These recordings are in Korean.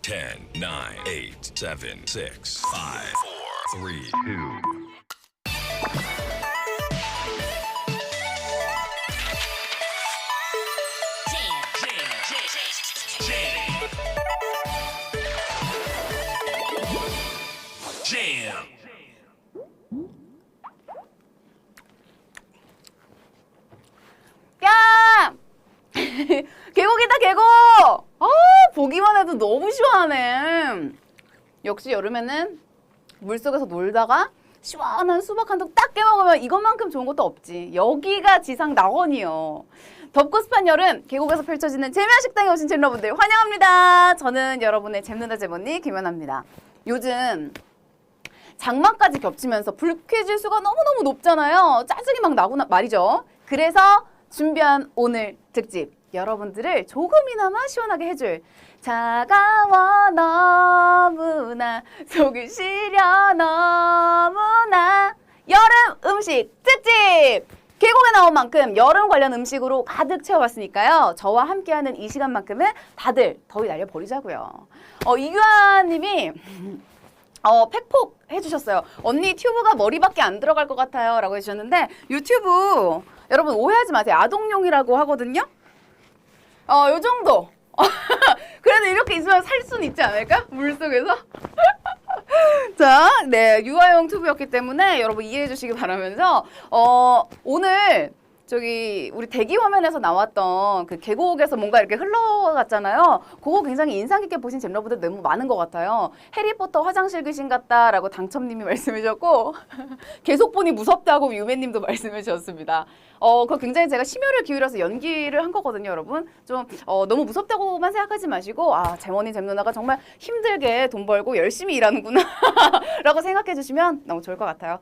10, 9, 8, 7, 6, 5, 4, 3, 2. Jam. 야! 계곡이다 계곡! 보기만 해도 너무 시원하네. 역시 여름에는 물속에서 놀다가 시원한 수박 한 통 딱 깨먹으면 이것만큼 좋은 것도 없지. 여기가 지상 낙원이요. 덥고 습한 여름 계곡에서 펼쳐지는 재미난 식당에 오신 잼러분들 환영합니다. 저는 여러분의 잼누나 잼언니 김연아입니다. 요즘 장마까지 겹치면서 불쾌지수가 너무너무 높잖아요. 짜증이 막 나고 말이죠. 그래서 준비한 오늘 특집, 여러분들을 조금이나마 시원하게 해줄 차가워 너무나 속이 시려 너무나 여름 음식 특집! 계곡에 나온 만큼 여름 관련 음식으로 가득 채워봤으니까요. 저와 함께하는 이 시간만큼은 다들 더위 날려버리자고요. 이규환님이 팩폭 해주셨어요. 언니 튜브가 머리밖에 안 들어갈 것 같아요 라고 해주셨는데, 유튜브 여러분 오해하지 마세요. 아동용이라고 하거든요. 요 정도. 그래도 이렇게 있으면 살 수는 있지 않을까? 물속에서. 자, 네, 유아용 튜브였기 때문에 여러분 이해해 주시기 바라면서 오늘 저기 우리 대기 화면에서 나왔던 그 계곡에서 뭔가 이렇게 흘러갔잖아요. 그거 굉장히 인상 깊게 보신 잼러분들 너무 많은 것 같아요. 해리포터 화장실 귀신 같다라고 당첨님이 말씀해 주셨고 계속 보니 무섭다고 유매님도 말씀해 주셨습니다. 그거 굉장히 제가 심혈을 기울여서 연기를 한 거거든요, 여러분. 좀 너무 무섭다고만 생각하지 마시고 잼언니 잼누나가 정말 힘들게 돈 벌고 열심히 일하는구나 라고 생각해 주시면 너무 좋을 것 같아요.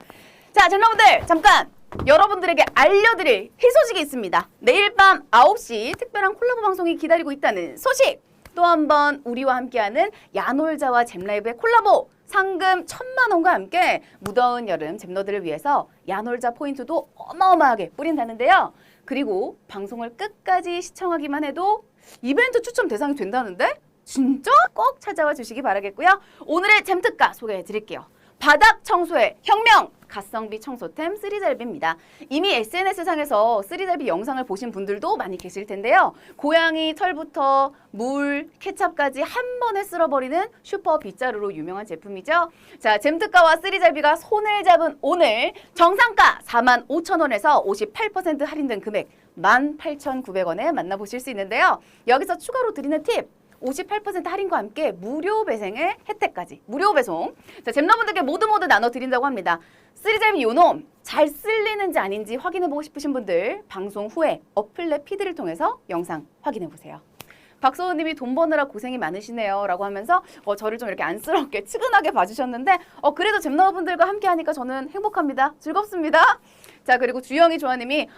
자, 잼러분들 잠깐! 여러분들에게 알려드릴 희소식이 있습니다. 내일 밤 9시 특별한 콜라보 방송이 기다리고 있다는 소식! 또 한 번 우리와 함께하는 야놀자와 잼라이브의 콜라보! 상금 1,000만 원과 함께 무더운 여름 잼너들을 위해서 야놀자 포인트도 어마어마하게 뿌린다는데요. 그리고 방송을 끝까지 시청하기만 해도 이벤트 추첨 대상이 된다는데? 진짜 꼭 찾아와 주시기 바라겠고요. 오늘의 잼특가 소개해 드릴게요. 바닥 청소의 혁명! 가성비 청소템 쓰리잘비입니다. 이미 SNS상에서 쓰리잘비 영상을 보신 분들도 많이 계실 텐데요. 고양이 털부터 물, 케찹까지 한 번에 쓸어버리는 슈퍼 빗자루로 유명한 제품이죠. 자, 잼특가와 쓰리잘비가 손을 잡은 오늘 정상가 45,000원에서 58% 할인된 금액 18,900원에 만나보실 수 있는데요. 여기서 추가로 드리는 팁! 58% 할인과 함께 무료 배송의 혜택까지. 무료 배송. 자, 잼러분들께 모두 나눠드린다고 합니다. 쓰리잘비 요놈 잘 쓸리는지 아닌지 확인해보고 싶으신 분들 방송 후에 어플 피드를 통해서 영상 확인해보세요. 박소호님이 돈 버느라 고생이 많으시네요 라고 하면서 저를 좀 이렇게 안쓰럽게 측은하게 봐주셨는데 그래도 잼러분들과 함께하니까 저는 행복합니다. 즐겁습니다. 자, 그리고 주영이 조아님이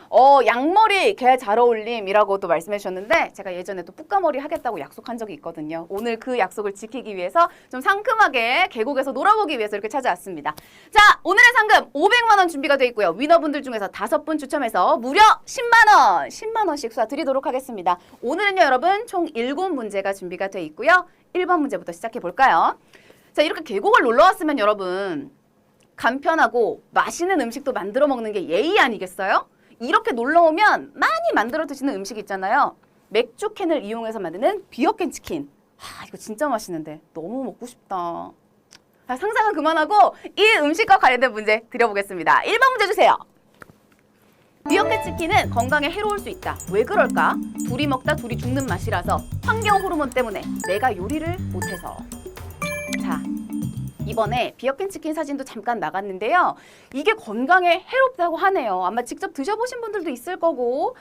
양머리 개 잘 어울림이라고 또 말씀해 주셨는데 제가 예전에 또 뿌까머리 하겠다고 약속한 적이 있거든요. 오늘 그 약속을 지키기 위해서 좀 상큼하게 계곡에서 놀아보기 위해서 이렇게 찾아왔습니다. 자, 오늘의 상금 500만 원 준비가 돼 있고요. 위너분들 중에서 5분 추첨해서 무려 10만 원, 10만 원씩 쏴드리도록 하겠습니다. 오늘은요, 여러분 총 7문제가 준비가 돼 있고요. 1번 문제부터 시작해 볼까요? 자, 이렇게 계곡을 놀러 왔으면 여러분 간편하고 맛있는 음식도 만들어 먹는 게 예의 아니겠어요? 이렇게 놀러 오면 많이 만들어 드시는 음식 있잖아요. 맥주 캔을 이용해서 만드는 비어캔 치킨. 이거 진짜 맛있는데 너무 먹고 싶다. 상상은 그만하고 이 음식과 관련된 문제 드려보겠습니다. 1번 문제 주세요. 비어캔 치킨은 건강에 해로울 수 있다. 왜 그럴까? 둘이 먹다 둘이 죽는 맛이라서, 환경 호르몬 때문에, 내가 요리를 못해서. 자, 이번에 비어캔 치킨 사진도 잠깐 나갔는데요. 이게 건강에 해롭다고 하네요. 아마 직접 드셔보신 분들도 있을 거고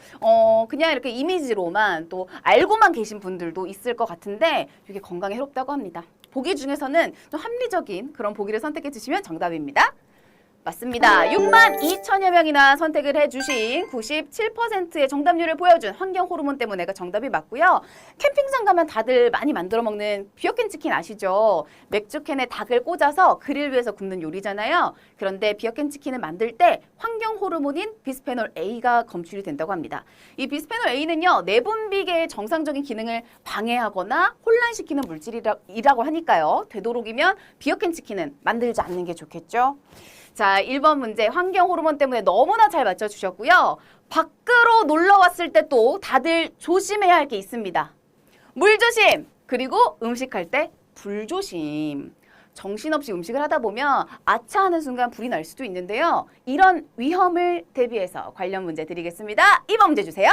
그냥 이렇게 이미지로만 또 알고만 계신 분들도 있을 것 같은데 이게 건강에 해롭다고 합니다. 보기 중에서는 좀 합리적인 그런 보기를 선택해 주시면 정답입니다. 맞습니다. 6만 2천여 명이나 선택을 해주신 97%의 정답률을 보여준 환경 호르몬 때문에가 정답이 맞고요. 캠핑장 가면 다들 많이 만들어 먹는 비어캔 치킨 아시죠? 맥주캔에 닭을 꽂아서 그릴 위에서 굽는 요리잖아요. 그런데 비어캔 치킨을 만들 때 환경 호르몬인 비스페놀 A가 검출이 된다고 합니다. 이 비스페놀 A는요, 내분비계의 정상적인 기능을 방해하거나 혼란시키는 물질이라고 하니까요. 되도록이면 비어캔 치킨은 만들지 않는 게 좋겠죠. 자, 1번 문제 환경 호르몬 때문에 너무나 잘 맞춰주셨고요. 밖으로 놀러 왔을 때 또 다들 조심해야 할 게 있습니다. 물 조심! 그리고 음식할 때 불 조심. 정신없이 음식을 하다 보면 아차하는 순간 불이 날 수도 있는데요. 이런 위험을 대비해서 관련 문제 드리겠습니다. 2번 문제 주세요.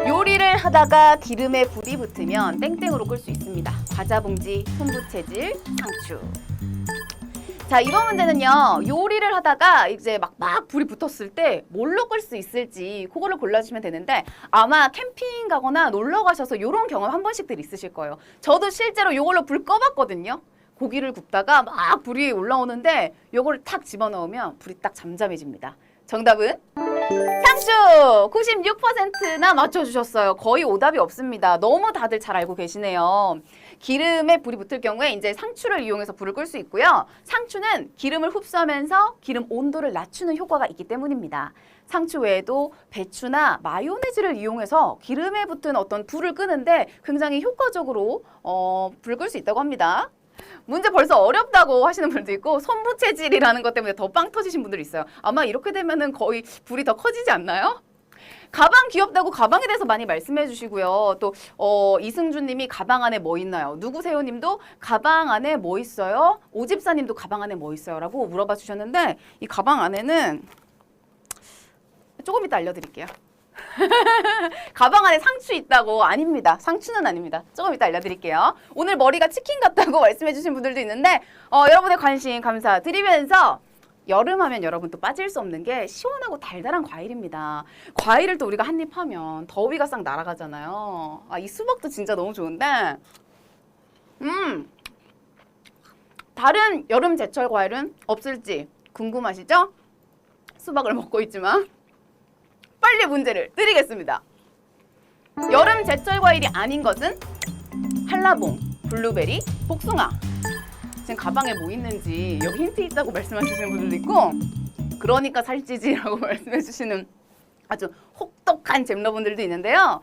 요리를 하다가 기름에 불이 붙으면 땡땡으로 끌 수 있습니다. 과자 봉지, 손부채질, 상추. 자, 이번 문제는요. 요리를 하다가 이제 막 불이 붙었을 때 뭘로 끌 수 있을지 그거를 골라주시면 되는데 아마 캠핑 가거나 놀러 가셔서 이런 경험 한 번씩들 있으실 거예요. 저도 실제로 이걸로 불 꺼봤거든요. 고기를 굽다가 막 불이 올라오는데 이거를 탁 집어넣으면 불이 딱 잠잠해집니다. 정답은 상추! 96%나 맞춰주셨어요. 거의 오답이 없습니다. 너무 다들 잘 알고 계시네요. 기름에 불이 붙을 경우에 이제 상추를 이용해서 불을 끌 수 있고요. 상추는 기름을 흡수하면서 기름 온도를 낮추는 효과가 있기 때문입니다. 상추 외에도 배추나 마요네즈를 이용해서 기름에 붙은 어떤 불을 끄는데 굉장히 효과적으로 불을 끌 수 있다고 합니다. 문제 벌써 어렵다고 하시는 분도 있고 손부채질이라는 것 때문에 더 빵 터지신 분들이 있어요. 아마 이렇게 되면은 거의 불이 더 커지지 않나요? 가방 귀엽다고 가방에 대해서 많이 말씀해 주시고요. 또 이승준 님이 가방 안에 뭐 있나요? 누구세요 님도 가방 안에 뭐 있어요? 오집사 님도 가방 안에 뭐 있어요? 라고 물어봐 주셨는데 이 가방 안에는 조금 이따 알려드릴게요. 가방 안에 상추 있다고. 아닙니다. 상추는 아닙니다. 조금 이따 알려드릴게요. 오늘 머리가 치킨 같다고 말씀해 주신 분들도 있는데 여러분의 관심 감사드리면서 여름하면 여러분 또 빠질 수 없는 게 시원하고 달달한 과일입니다. 과일을 또 우리가 한 입 하면 더위가 싹 날아가잖아요. 이 수박도 진짜 너무 좋은데 다른 여름 제철 과일은 없을지 궁금하시죠? 수박을 먹고 있지만 빨리 문제를 드리겠습니다. 여름 제철 과일이 아닌 것은 한라봉, 블루베리, 복숭아. 지금 가방에 뭐 있는지 여기 힌트 있다고 말씀하시는 분들도 있고 그러니까 살찌지라고 말씀해주시는 아주 혹독한 잼러분들도 있는데요.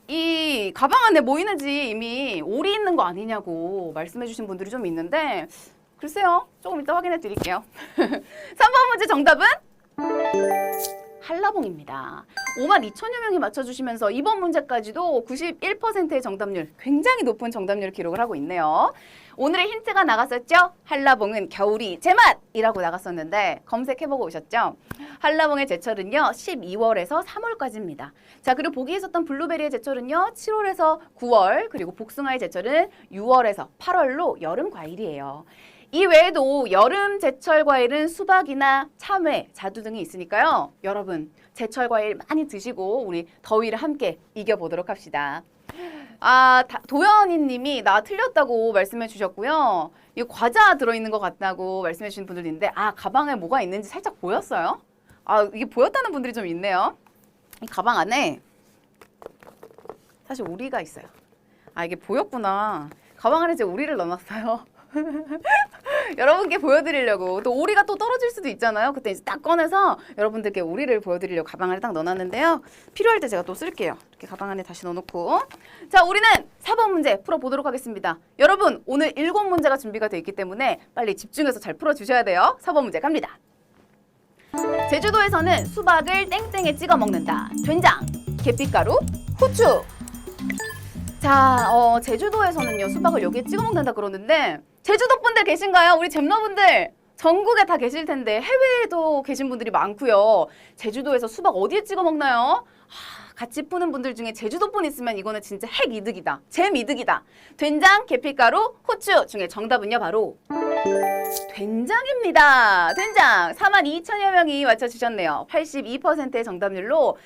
이 가방 안에 뭐 있는지 이미 오리 있는 거 아니냐고 말씀해주신 분들이 좀 있는데 글쎄요. 조금 이따 확인해 드릴게요. 3번 문제 정답은 한라봉입니다. 5만 2천여 명이 맞춰주시면서 이번 문제까지도 91%의 정답률, 굉장히 높은 정답률을 기록을 하고 있네요. 오늘의 힌트가 나갔었죠? 한라봉은 겨울이 제맛이라고 나갔었는데 검색해보고 오셨죠? 한라봉의 제철은요 12월에서 3월까지입니다. 자, 그리고 보기에 있었던 블루베리의 제철은요 7월에서 9월, 그리고 복숭아의 제철은 6월에서 8월로 여름 과일이에요. 이 외에도 여름 제철 과일은 수박이나 참외, 자두 등이 있으니까요. 여러분 제철 과일 많이 드시고 우리 더위를 함께 이겨보도록 합시다. 도연이 님이 나 틀렸다고 말씀해 주셨고요. 이 과자 들어있는 것 같다고 말씀해 주신 분들도 있는데 가방에 뭐가 있는지 살짝 보였어요? 이게 보였다는 분들이 좀 있네요. 이 가방 안에 사실 오리가 있어요. 이게 보였구나. 가방 안에 제 오리를 넣어놨어요. 여러분께 보여드리려고. 또 오리가 또 떨어질 수도 있잖아요. 그때 이제 딱 꺼내서 여러분들께 오리를 보여드리려고 가방 안에 딱 넣어놨는데요. 필요할 때 제가 또 쓸게요. 이렇게 가방 안에 다시 넣어놓고. 자, 우리는 4번 문제 풀어보도록 하겠습니다. 여러분 오늘 7문제가 준비가 되어 있기 때문에 빨리 집중해서 잘 풀어주셔야 돼요. 4번 문제 갑니다. 제주도에서는 수박을 땡땡에 찍어 먹는다. 된장, 계피가루, 후추. 자, 제주도에서는요 수박을 여기에 찍어 먹는다 그러는데 제주도 분들 계신가요? 우리 잼러분들 전국에 다 계실 텐데 해외에도 계신 분들이 많고요. 제주도에서 수박 어디에 찍어 먹나요? 같이 푸는 분들 중에 제주도 분 있으면 이거는 진짜 핵 이득이다. 잼 이득이다. 된장, 계피가루, 후추 중에 정답은요 바로 된장입니다. 된장 4만 2천여 명이 맞춰주셨네요. 82%의 정답률로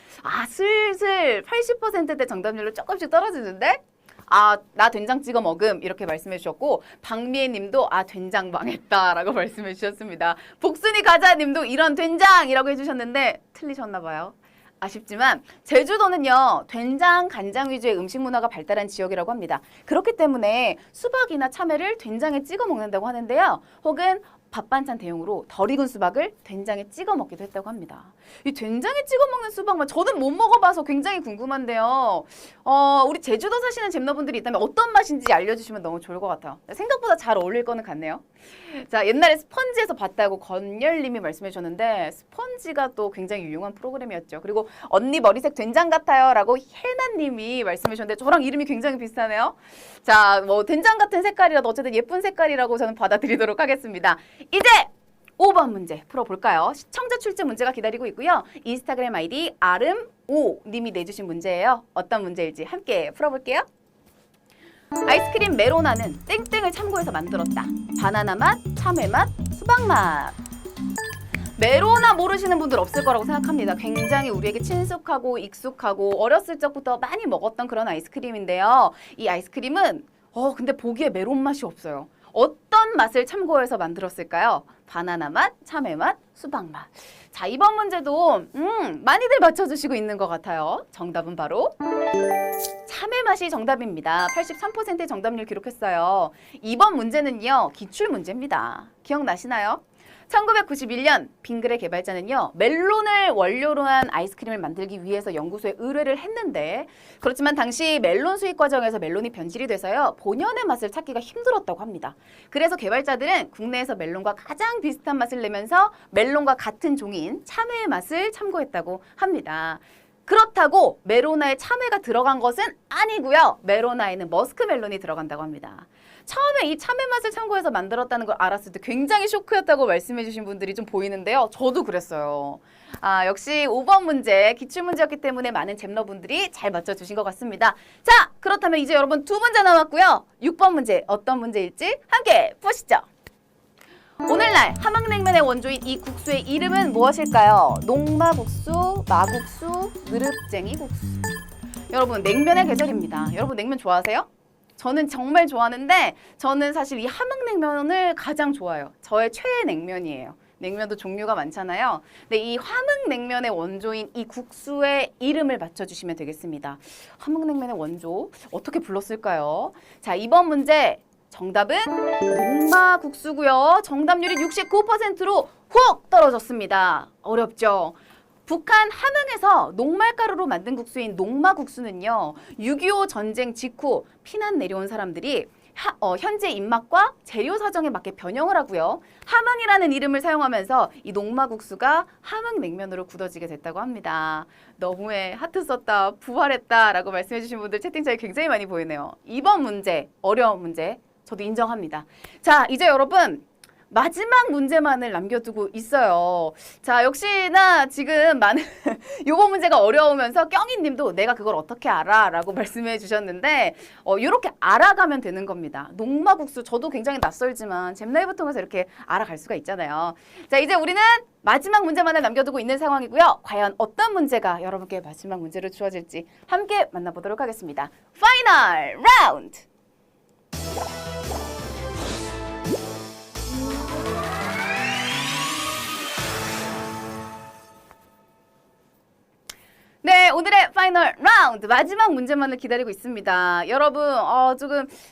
슬슬 80%대 정답률로 조금씩 떨어지는데 아, 나 된장 찍어 먹음 이렇게 말씀해 주셨고 박미애 님도 아, 된장 망했다라고 말씀해 주셨습니다. 복순이 가자 님도 이런 된장이라고 해주셨는데 틀리셨나 봐요. 아쉽지만 제주도는요 된장, 간장 위주의 음식 문화가 발달한 지역이라고 합니다. 그렇기 때문에 수박이나 참외를 된장에 찍어 먹는다고 하는데요. 혹은 밥 반찬 대용으로 덜 익은 수박을 된장에 찍어 먹기도 했다고 합니다. 이 된장에 찍어 먹는 수박만 저는 못 먹어봐서 굉장히 궁금한데요. 우리 제주도 사시는 잼너분들이 있다면 어떤 맛인지 알려주시면 너무 좋을 것 같아요. 생각보다 잘 어울릴 거는 같네요. 자, 옛날에 스펀지에서 봤다고 건열님이 말씀해 주셨는데 스펀지가 또 굉장히 유용한 프로그램이었죠. 그리고 언니 머리색 된장 같아요 라고 혜나님이 말씀해 주셨는데 저랑 이름이 굉장히 비슷하네요. 자, 뭐 된장 같은 색깔이라도 어쨌든 예쁜 색깔이라고 저는 받아들이도록 하겠습니다. 이제 5번 문제 풀어볼까요? 시청자 출제 문제가 기다리고 있고요. 인스타그램 아이디 아름5님이 내주신 문제예요. 어떤 문제일지 함께 풀어볼게요. 아이스크림 메로나는 땡땡을 참고해서 만들었다. 바나나 맛, 참외 맛, 수박 맛. 메로나 모르시는 분들 없을 거라고 생각합니다. 굉장히 우리에게 친숙하고 익숙하고 어렸을 적부터 많이 먹었던 그런 아이스크림인데요. 이 아이스크림은 근데 보기에 메론 맛이 없어요. 어떤 맛을 참고해서 만들었을까요? 바나나 맛, 참외 맛, 수박 맛. 자, 이번 문제도 많이들 맞춰주시고 있는 것 같아요. 정답은 바로 참외 맛이 정답입니다. 83%의 정답률 기록했어요. 이번 문제는요, 기출 문제입니다. 기억나시나요? 1991년 빙그레 개발자는요 멜론을 원료로 한 아이스크림을 만들기 위해서 연구소에 의뢰를 했는데 그렇지만 당시 멜론 수입 과정에서 멜론이 변질이 돼서요 본연의 맛을 찾기가 힘들었다고 합니다. 그래서 개발자들은 국내에서 멜론과 가장 비슷한 맛을 내면서 멜론과 같은 종인 참외의 맛을 참고했다고 합니다. 그렇다고 메로나에 참외가 들어간 것은 아니고요. 메로나에는 머스크멜론이 들어간다고 합니다. 처음에 이 참외 맛을 참고해서 만들었다는 걸 알았을 때 굉장히 쇼크였다고 말씀해 주신 분들이 좀 보이는데요. 저도 그랬어요. 아, 역시 5번 문제 기출문제였기 때문에 많은 잼러분들이 잘 맞춰주신 것 같습니다. 자, 그렇다면 이제 여러분 두 문제 남았고요. 6번 문제 어떤 문제일지 함께 보시죠. 오늘날 함흥냉면의 원조인 이 국수의 이름은 무엇일까요? 녹마국수, 마국수, 느릅쟁이 국수. 여러분 냉면의 계절입니다. 여러분 냉면 좋아하세요? 저는 정말 좋아하는데 저는 사실 이 함흥냉면을 가장 좋아해요. 저의 최애 냉면이에요. 냉면도 종류가 많잖아요. 근데 이 함흥냉면의 원조인 이 국수의 이름을 맞춰주시면 되겠습니다. 함흥냉면의 원조 어떻게 불렀을까요? 자, 이번 문제 정답은 녹마국수고요. 정답률이 69%로 훅 떨어졌습니다. 어렵죠? 북한 함흥에서 녹말가루로 만든 국수인 녹마국수는요. 6.25 전쟁 직후 피난 내려온 사람들이 현재 입맛과 재료 사정에 맞게 변형을 하고요. 함흥이라는 이름을 사용하면서 이 녹마국수가 함흥냉면으로 굳어지게 됐다고 합니다. 너무해, 하트 썼다, 부활했다 라고 말씀해 주신 분들 채팅창에 굉장히 많이 보이네요. 이번 문제, 어려운 문제 저도 인정합니다. 자, 이제 여러분 마지막 문제만을 남겨두고 있어요. 자, 역시나 지금 많은 요번 문제가 어려우면서 경이님도 내가 그걸 어떻게 알아? 라고 말씀해 주셨는데 이렇게 알아가면 되는 겁니다. 녹마국수 저도 굉장히 낯설지만 잼라이브 통해서 이렇게 알아갈 수가 있잖아요. 자, 이제 우리는 마지막 문제만을 남겨두고 있는 상황이고요. 과연 어떤 문제가 여러분께 마지막 문제로 주어질지 함께 만나보도록 하겠습니다. 파이널 라운드! 네, 오늘의 파이널 라운드 마지막 문제만을 기다리고 있습니다. 여러분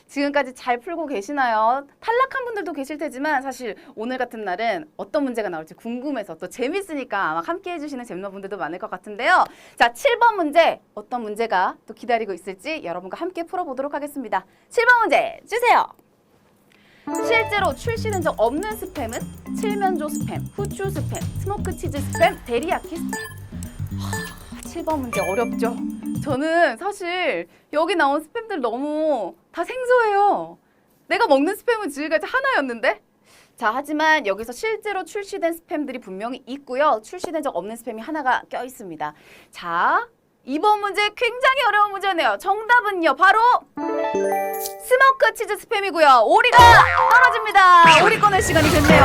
지금까지 잘 풀고 계시나요? 탈락한 분들도 계실 테지만 사실 오늘 같은 날은 어떤 문제가 나올지 궁금해서 또 재밌으니까 아마 함께 해주시는 잼너분들도 많을 것 같은데요. 자, 7번 문제 어떤 문제가 또 기다리고 있을지 여러분과 함께 풀어보도록 하겠습니다. 7번 문제 주세요. 실제로 출시된 적 없는 스팸은 칠면조 스팸, 후추 스팸, 스모크 치즈 스팸, 데리야끼 스팸. 7번 문제 어렵죠? 저는 사실 여기 나온 스팸들 너무 다 생소해요. 내가 먹는 스팸은 지금까지 하나였는데? 자, 하지만 여기서 실제로 출시된 스팸들이 분명히 있고요. 출시된 적 없는 스팸이 하나가 껴있습니다. 자, 이번 문제 굉장히 어려운 문제네요. 정답은요, 바로 스모크 치즈 스팸이고요. 오리가 떨어집니다. 오리 꺼낼 시간이 됐네요.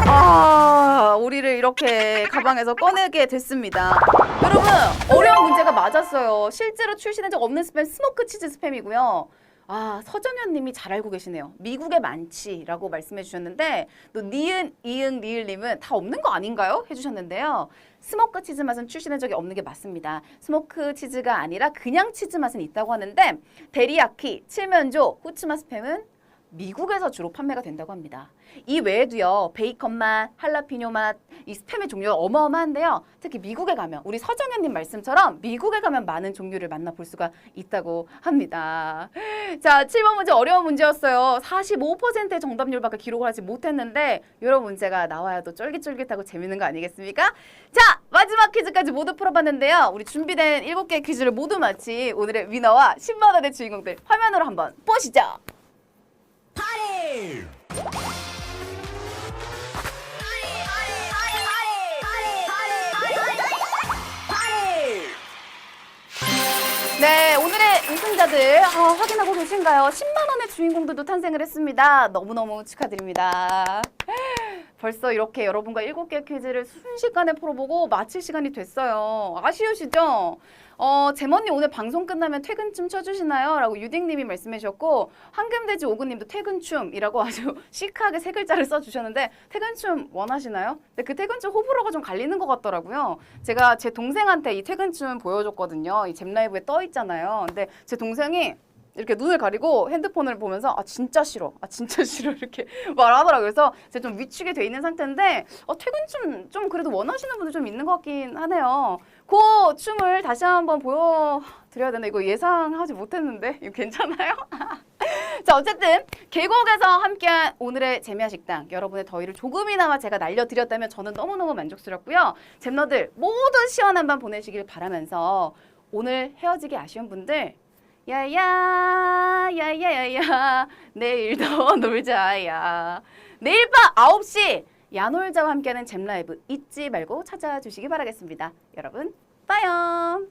아, 오리를 이렇게 가방에서 꺼내게 됐습니다. 여러분, 어려운 문제가 맞았어요. 실제로 출시된 적 없는 스팸 스모크 치즈 스팸이고요. 아, 서정현 님이 잘 알고 계시네요. 미국에 많지라고 말씀해 주셨는데 또 니은, 이응, 리을 님은 다 없는 거 아닌가요? 해주셨는데요. 스모크 치즈 맛은 출시된 적이 없는 게 맞습니다. 스모크 치즈가 아니라 그냥 치즈 맛은 있다고 하는데 데리야키, 칠면조, 후추맛 스팸은 미국에서 주로 판매가 된다고 합니다. 이 외에도요, 베이컨 맛, 할라피뇨 맛, 이 스팸의 종류가 어마어마한데요. 특히 미국에 가면, 우리 서정현님 말씀처럼 미국에 가면 많은 종류를 만나볼 수가 있다고 합니다. 자, 7번 문제 어려운 문제였어요. 45%의 정답률밖에 기록을 하지 못했는데 이런 문제가 나와야 또 쫄깃쫄깃하고 재밌는 거 아니겠습니까? 자, 마지막 퀴즈까지 모두 풀어봤는데요. 우리 준비된 7개의 퀴즈를 모두 마치 오늘의 위너와 10만 원의 주인공들 화면으로 한번 보시죠. 파리! 네, 오늘의 우승자들 확인하고 계신가요? 10만 원의 주인공들도 탄생을 했습니다. 너무너무 축하드립니다. 벌써 이렇게 여러분과 7개의 퀴즈를 순식간에 풀어보고 마칠 시간이 됐어요. 아쉬우시죠? 제머님 오늘 방송 끝나면 퇴근춤 춰주시나요? 라고 유딩님이 말씀해 주셨고 황금돼지 오구님도 퇴근춤이라고 아주 시크하게 3글자를 써주셨는데 퇴근춤 원하시나요? 근데 그 퇴근춤 호불호가 좀 갈리는 것 같더라고요. 제가 제 동생한테 이 퇴근춤 보여줬거든요. 이 잼라이브에 떠 있잖아요. 근데 제 동생이 이렇게 눈을 가리고 핸드폰을 보면서 아 진짜 싫어 이렇게 말하더라고요. 그래서 제가 좀 위축이 돼 있는 상태인데 퇴근춤 좀 그래도 원하시는 분들 좀 있는 것 같긴 하네요. 그 춤을 다시 한번 보여드려야 되나? 이거 예상하지 못했는데 이거 괜찮아요? 자, 어쨌든 계곡에서 함께한 오늘의 재미와 식당, 여러분의 더위를 조금이나마 제가 날려드렸다면 저는 너무너무 만족스럽고요. 잼너들 모두 시원한 밤 보내시길 바라면서 오늘 헤어지기 아쉬운 분들 야야야야야야 내일 더 놀자야. 내일 밤 9시 야놀자와 함께하는 잼라이브 잊지 말고 찾아주시기 바라겠습니다. 여러분 빠염.